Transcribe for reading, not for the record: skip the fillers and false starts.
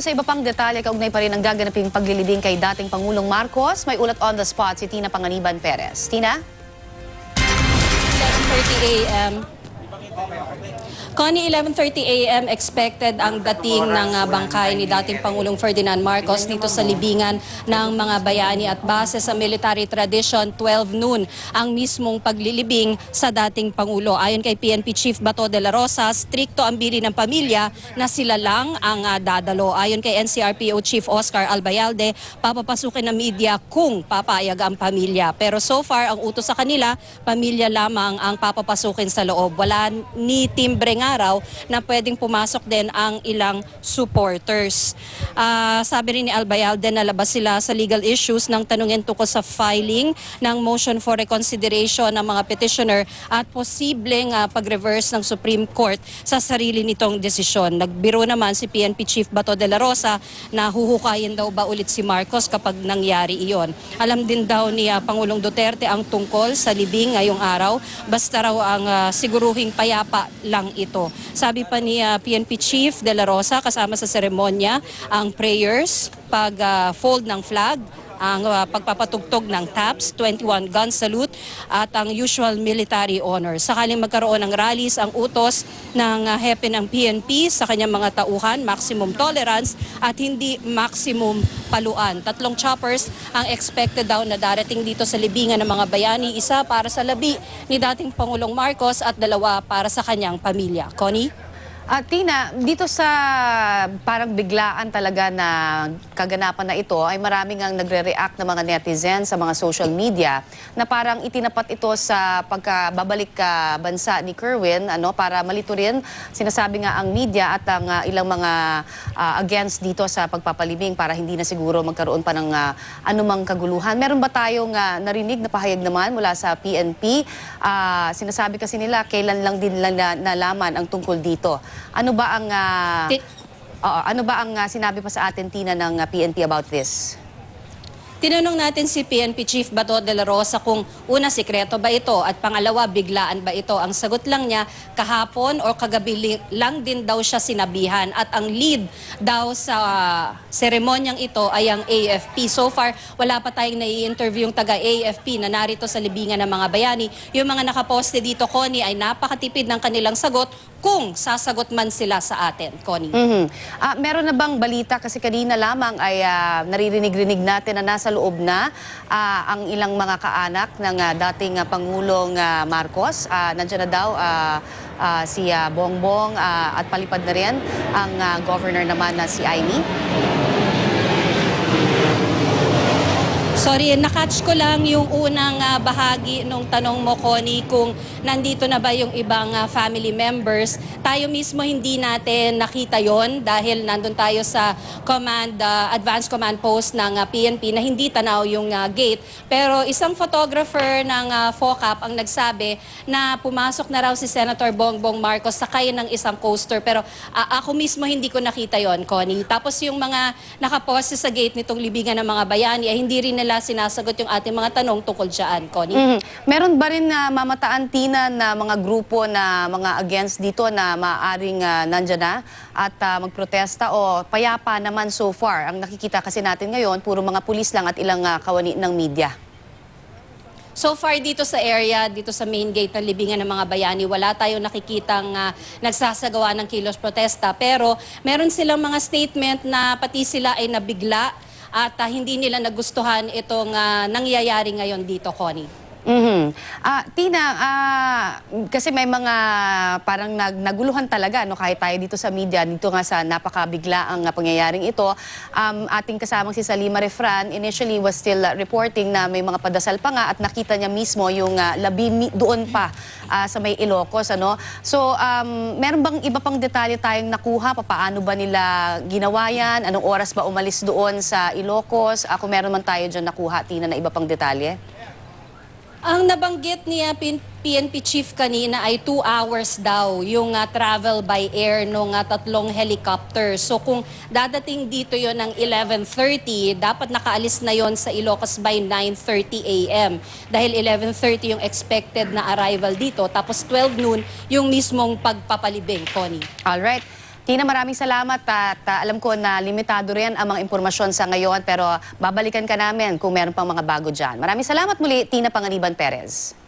sa iba pang detalye, kaugnay pa rin ang gaganaping paglilibing kay dating Pangulong Marcos. May ulat on the spot si Tina Panganiban Perez. Tina? 11:30 a.m. Connie, 11:30 a.m. expected ang dating ng bangkay ni dating Pangulong Ferdinand Marcos dito sa libingan ng mga bayani at base sa military tradition, 12 noon ang mismong paglilibing sa dating Pangulo. Ayon kay PNP Chief Bato de la Rosa, strikto ang bili ng pamilya na sila lang ang dadalo. Ayon kay NCRPO Chief Oscar Albayalde, papapasukin ng media kung papayag ang pamilya. Pero so far, ang utos sa kanila, pamilya lamang ang papapasukin sa loob. Wala ni timbreng araw na pwedeng pumasok din ang ilang supporters. Sabi rin ni Albayalde na labas sila sa legal issues ng tanungin tungkol sa filing ng motion for reconsideration ng mga petitioner at posibleng pag-reverse ng Supreme Court sa sarili nitong desisyon. Nagbiro naman si PNP Chief Bato de la Rosa na huhukayin daw ba ulit si Marcos kapag nangyari iyon. Alam din daw ni Pangulong Duterte ang tungkol sa libing ngayong araw, basta raw ang siguruhing payapa lang ito. Sabi pa ni PNP Chief de la Rosa, kasama sa seremonya ang prayers, pag-fold ng flag, ang pagpapatugtog ng taps, 21 gun salute at ang usual military honors. Sakaling magkaroon ng rallies, ang utos ng hepe ng PNP sa kanyang mga tauhan, maximum tolerance at hindi maximum paluan. 3 choppers ang expected daw na darating dito sa libingan ng mga bayani, isa para sa labi ni dating Pangulong Marcos at 2 para sa kanyang pamilya. Connie? Tina, dito sa parang biglaan talaga na kaganapan na ito, ay maraming ang nagre-react na mga netizens sa mga social media na parang itinapat ito sa pagkababalik bansa ni Kerwin, para malito rin, sinasabi nga ang media at ang ilang mga against dito sa pagpapalibing para hindi na siguro magkaroon pa ng anumang kaguluhan. Meron ba tayong narinig na pahayag naman mula sa PNP? Sinasabi kasi nila, kailan lang din nalaman ang tungkol dito. Ano ba ang sinabi pa sa atin, Tina, ng PNP about this? Tinanong natin si PNP Chief Bato de la Rosa kung una, sikreto ba ito at pangalawa, biglaan ba ito. Ang sagot lang niya, kahapon o kagabi lang din daw siya sinabihan at ang lead daw sa seremonyang ito ay ang AFP. So far, wala pa tayong nai-interview yung taga-AFP na narito sa libingan ng mga bayani. Yung mga nakaposte dito, Connie, ay napakatipid ng kanilang sagot kung sasagot man sila sa atin, Connie. Meron na bang balita, kasi kanina lamang ay naririnig-rinig natin na nasa loob na ang ilang mga kaanak ng dating Pangulong Marcos. Nandiyan na daw si Bongbong at palipad na rin ang governor naman na si Aimee. Sorry, nakatch ko lang yung unang bahagi nung tanong mo, Connie, kung nandito na ba yung ibang family members. Tayo mismo hindi natin nakita yon dahil nandun tayo sa advanced command post ng PNP na hindi tanaw yung gate. Pero isang photographer ng FOCAP ang nagsabi na pumasok na raw si Senator Bongbong Marcos sakay ng isang coaster. Pero ako mismo hindi ko nakita yon, Connie. Tapos yung mga nakaposte sa gate nitong libingan ng mga bayani ay hindi rin nila sinasagot yung ating mga tanong tungkol dyan, Connie. Meron ba rin mamataan, Tina, na mga grupo na mga against dito na maaaring nandyan na at magprotesta o payapa naman so far? Ang nakikita kasi natin ngayon, puro mga pulis lang at ilang kawani ng media. So far dito sa area, dito sa main gate ng libingan ng mga bayani, wala tayong nakikitang nagsasagawa ng kilos protesta. Pero meron silang mga statement na pati sila ay nabigla at hindi nila nagustuhan itong nangyayari ngayon dito, Connie. Tina, kasi may mga parang naguluhan talaga, kahit tayo dito sa media, dito nga sa napakabigla ang pangyayaring ito. Ating kasamang si Salima Refran initially was still reporting na may mga padasal pa nga at nakita niya mismo yung labi doon pa sa may Ilocos. So, meron bang iba pang detalye tayong nakuha? Paano ba nila ginawa yan? Anong oras ba umalis doon sa Ilocos? Kung meron man tayo dyan nakuha, Tina, na iba pang detalye? Ang nabanggit niya PNP Chief kanina ay 2 hours daw yung travel by air ng 3 helicopter. So kung dadating dito yon ng 11:30, dapat nakaalis na yon sa Ilocos by 9:30 a.m. Dahil 11:30 yung expected na arrival dito, tapos 12 noon yung mismong pagpapalibing, Connie. Alright. Tina, maraming salamat at alam ko na limitado rin ang mga impormasyon sa ngayon pero babalikan ka namin kung meron pang mga bago dyan. Maraming salamat muli, Tina Panganiban Perez.